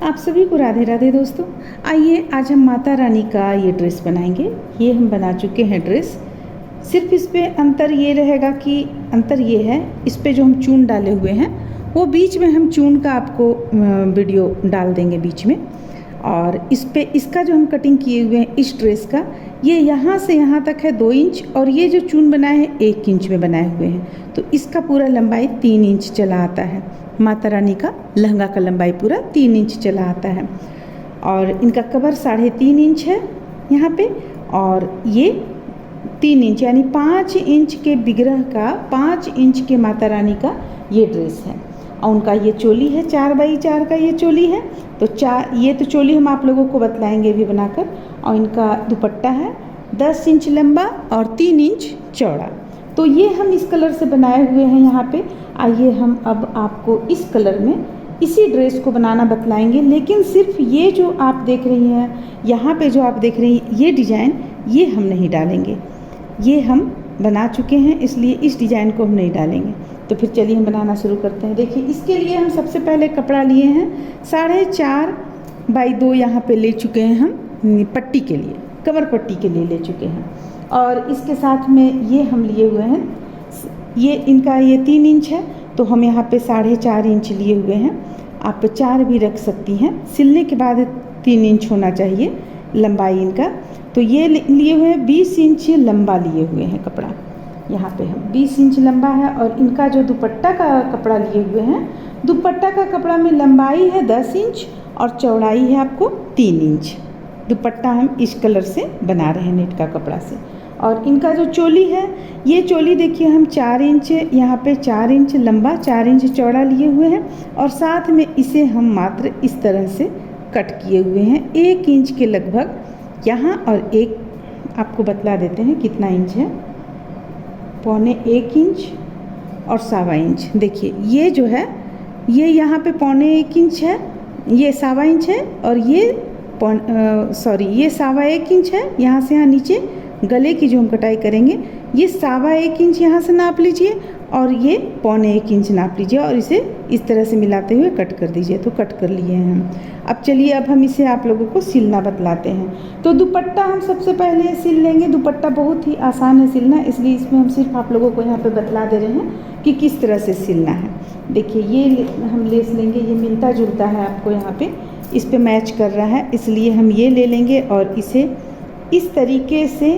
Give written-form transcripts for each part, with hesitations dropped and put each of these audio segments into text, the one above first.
आप सभी को राधे राधे दोस्तों। आइए आज हम माता रानी का ये ड्रेस बनाएंगे। ये हम बना चुके हैं ड्रेस। सिर्फ इस पे अंतर ये रहेगा कि अंतर ये है, इस पे जो हम चून डाले हुए हैं वो बीच में हम चून का आपको वीडियो डाल देंगे बीच में। और इस पे इसका जो हम कटिंग किए हुए हैं इस ड्रेस का, ये यहाँ से यहाँ तक है 2 इंच, और ये जो चून बनाए हैं 1 इंच में बनाए हुए हैं। तो इसका पूरा लंबाई 3 इंच चला आता है। माता रानी का लहंगा का लंबाई पूरा 3 इंच चला आता है। और इनका कवर 3.5 इंच है यहाँ पे, और ये 3 इंच यानी 5 इंच के बिगरह का 5 इंच के माता रानी का ये ड्रेस है। और उनका ये चोली है 4x4 का ये चोली है। तो ये तो चोली हम आप लोगों को बतलाएंगे भी बनाकर। और इनका दुपट्टा है 10 इंच लंबा और 3 इंच चौड़ा। तो ये हम इस कलर से बनाए हुए हैं यहाँ पे। आइए हम अब आपको इस कलर में इसी ड्रेस को बनाना बतलाएंगे। लेकिन सिर्फ ये जो आप देख रही हैं यहाँ पे, जो आप देख रही हैं ये डिज़ाइन, ये हम नहीं डालेंगे। ये हम बना चुके हैं, इसलिए इस डिज़ाइन को हम नहीं डालेंगे। तो फिर चलिए हम बनाना शुरू करते हैं। देखिए, इसके लिए हम सबसे पहले कपड़ा लिए हैं 4.5x2 यहाँ पे ले चुके हैं हम पट्टी के लिए, कवर पट्टी के लिए ले चुके हैं। और इसके साथ में ये हम लिए हुए हैं, ये इनका ये 3 इंच है, तो हम यहाँ पे 4.5 इंच लिए हुए हैं। आप 4 भी रख सकती हैं। सिलने के बाद 3 इंच होना चाहिए लंबाई इनका। तो ये लिए हुए हैं 20 इंच लंबा लिए हुए हैं कपड़ा। यहाँ पे हम 20 इंच लंबा है। और इनका जो दुपट्टा का कपड़ा लिए हुए हैं, दुपट्टा का कपड़ा में लंबाई है 10 इंच और चौड़ाई है आपको 3 इंच। दुपट्टा हम इस कलर से बना रहे हैं नेट का कपड़ा से। और इनका जो चोली है, ये चोली देखिए हम 4 इंच यहाँ पे 4 इंच लंबा 4 इंच चौड़ा लिए हुए हैं। और साथ में इसे हम मात्र इस तरह से कट किए हुए हैं 1 इंच के लगभग यहाँ। और एक आपको बतला देते हैं कितना इंच है, 1.25 इंच और 1.25 इंच। देखिए ये जो है ये यहाँ पे 1.25 इंच है, ये 1.25 इंच है, और ये ये 1.25 इंच है। यहाँ से यहाँ नीचे गले की जो हम कटाई करेंगे, ये 1.25 इंच यहाँ से नाप लीजिए और ये 1.25 इंच नाप लीजिए, और इसे इस तरह से मिलाते हुए कट कर दीजिए। तो कट कर लिए हैं हम। अब चलिए अब हम इसे आप लोगों को सिलना बतलाते हैं। तो दुपट्टा हम सबसे पहले सिल लेंगे। दुपट्टा बहुत ही आसान है सिलना, इसलिए इसमें हम सिर्फ आप लोगों को यहाँ पे बतला दे रहे हैं कि किस तरह से सिलना है। देखिए ये हम लेस लेंगे, ये मिलता जुलता है आपको यहाँ पे, इस पे मैच कर रहा है, इसलिए हम ये ले लेंगे और इसे इस तरीके से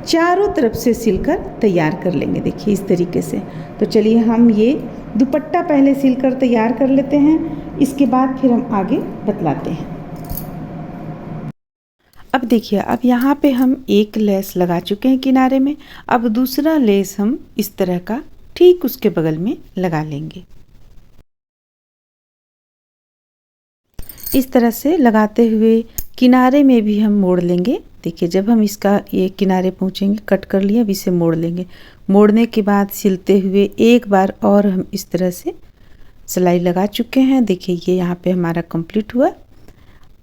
चारों तरफ से सिलकर तैयार कर लेंगे। देखिए इस तरीके से। तो चलिए हम ये दुपट्टा पहले सिलकर तैयार कर लेते हैं, इसके बाद फिर हम आगे बतलाते हैं। अब देखिए, अब यहाँ पे हम एक लेस लगा चुके हैं किनारे में। अब दूसरा लेस हम इस तरह का ठीक उसके बगल में लगा लेंगे। इस तरह से लगाते हुए किनारे में भी हम मोड़ लेंगे। देखिए जब हम इसका ये किनारे पहुँचेंगे, कट कर लिए, अब इसे मोड़ लेंगे। मोड़ने के बाद सिलते हुए एक बार और हम इस तरह से सिलाई लगा चुके हैं। देखिए ये यहाँ पे हमारा कंप्लीट हुआ।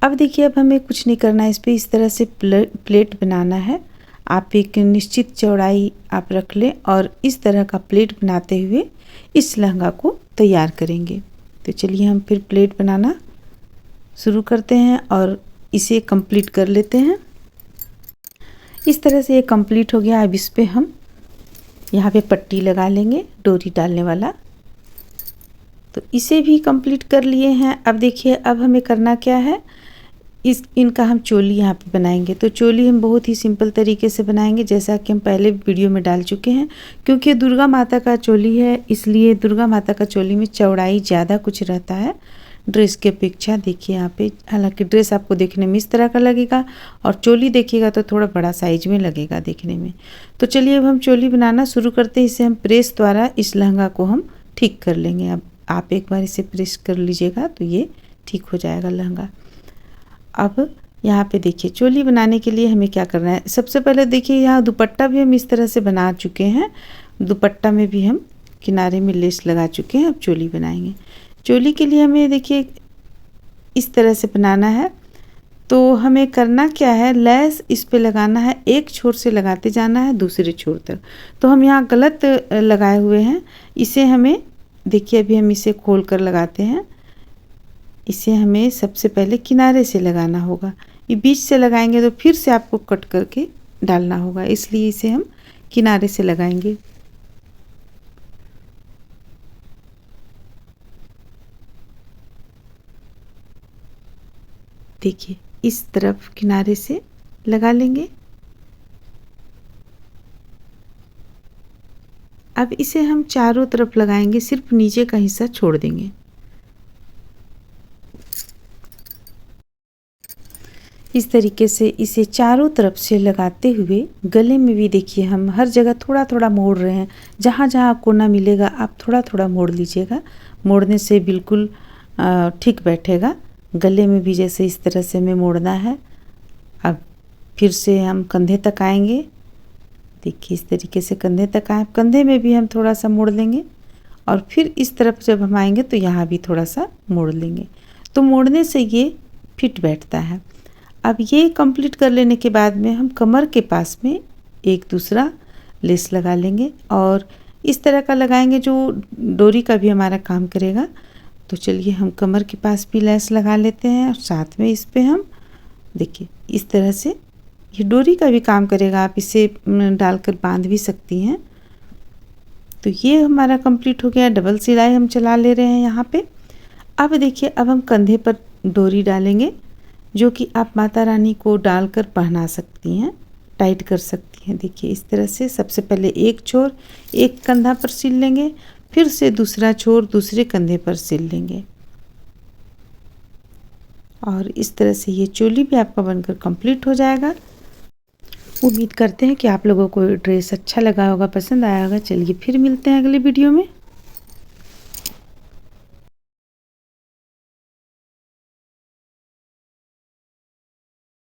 अब देखिए अब हमें कुछ नहीं करना है, इस पर इस तरह से प्लेट बनाना है। आप एक निश्चित चौड़ाई आप रख लें और इस तरह का प्लेट बनाते हुए इस लहंगा को तैयार करेंगे। तो चलिए हम फिर प्लेट बनाना शुरू करते हैं और इसे कंप्लीट कर लेते हैं। इस तरह से ये कंप्लीट हो गया। अब इस पे हम यहाँ पे पट्टी लगा लेंगे डोरी डालने वाला। तो इसे भी कंप्लीट कर लिए हैं। अब देखिए अब हमें करना क्या है, इनका हम चोली यहाँ पे बनाएंगे। तो चोली हम बहुत ही सिंपल तरीके से बनाएंगे, जैसा कि हम पहले वीडियो में डाल चुके हैं। क्योंकि दुर्गा माता का चोली है, इसलिए दुर्गा माता का चोली में चौड़ाई ज़्यादा कुछ रहता है ड्रेस की अपेक्षा। देखिए यहाँ पे, हालांकि ड्रेस आपको देखने में इस तरह का लगेगा और चोली देखिएगा तो थोड़ा बड़ा साइज में लगेगा देखने में। तो चलिए अब हम चोली बनाना शुरू करते हैं। इसे हम प्रेस द्वारा इस लहंगा को हम ठीक कर लेंगे। अब आप एक बार इसे प्रेस कर लीजिएगा तो ये ठीक हो जाएगा लहंगा। अब यहाँ पे देखिए चोली बनाने के लिए हमें क्या करना है। सबसे पहले देखिए यहाँ दुपट्टा भी हम इस तरह से बना चुके हैं। दुपट्टा में भी हम किनारे में लेस लगा चुके हैं। अब चोली बनाएंगे। चोली के लिए हमें देखिए इस तरह से बनाना है। तो हमें करना क्या है, लेस इस पे लगाना है, एक छोर से लगाते जाना है दूसरे छोर तक। तो हम यहाँ गलत लगाए हुए हैं, इसे हमें देखिए अभी हम इसे खोल कर लगाते हैं। इसे हमें सबसे पहले किनारे से लगाना होगा। ये बीच से लगाएंगे तो फिर से आपको कट करके डालना होगा, इसलिए इसे हम किनारे से लगाएंगे। देखिए इस तरफ किनारे से लगा लेंगे। अब इसे हम चारों तरफ लगाएंगे, सिर्फ नीचे का हिस्सा छोड़ देंगे। इस तरीके से इसे चारों तरफ से लगाते हुए गले में भी देखिए हम हर जगह थोड़ा थोड़ा मोड़ रहे हैं। जहाँ जहाँ कोना मिलेगा आप थोड़ा थोड़ा मोड़ लीजिएगा, मोड़ने से बिल्कुल ठीक बैठेगा। गले में भी जैसे इस तरह से हमें मोड़ना है। अब फिर से हम कंधे तक आएंगे। देखिए इस तरीके से कंधे तक आए, कंधे में भी हम थोड़ा सा मोड़ लेंगे और फिर इस तरफ जब हम आएंगे तो यहाँ भी थोड़ा सा मोड़ लेंगे। तो मोड़ने से ये फिट बैठता है। अब ये कंप्लीट कर लेने के बाद में हम कमर के पास में एक दूसरा लेस लगा लेंगे और इस तरह का लगाएंगे जो डोरी का भी हमारा काम करेगा। तो चलिए हम कमर के पास भी लेस लगा लेते हैं और साथ में इस पे हम देखिए इस तरह से ये डोरी का भी काम करेगा, आप इसे डालकर बांध भी सकती हैं। तो ये हमारा कंप्लीट हो गया। डबल सिलाई हम चला ले रहे हैं यहाँ पे। अब देखिए अब हम कंधे पर डोरी डालेंगे, जो कि आप माता रानी को डालकर पहना सकती हैं, टाइट कर सकती हैं। देखिए इस तरह से सबसे पहले एक छोर एक कंधा पर सिल लेंगे, फिर से दूसरा छोर दूसरे कंधे पर सिल लेंगे और इस तरह से ये चोली भी आपका बनकर कंप्लीट हो जाएगा। उम्मीद करते हैं कि आप लोगों को ड्रेस अच्छा लगा होगा, पसंद आया होगा। चलिए फिर मिलते हैं अगले वीडियो में।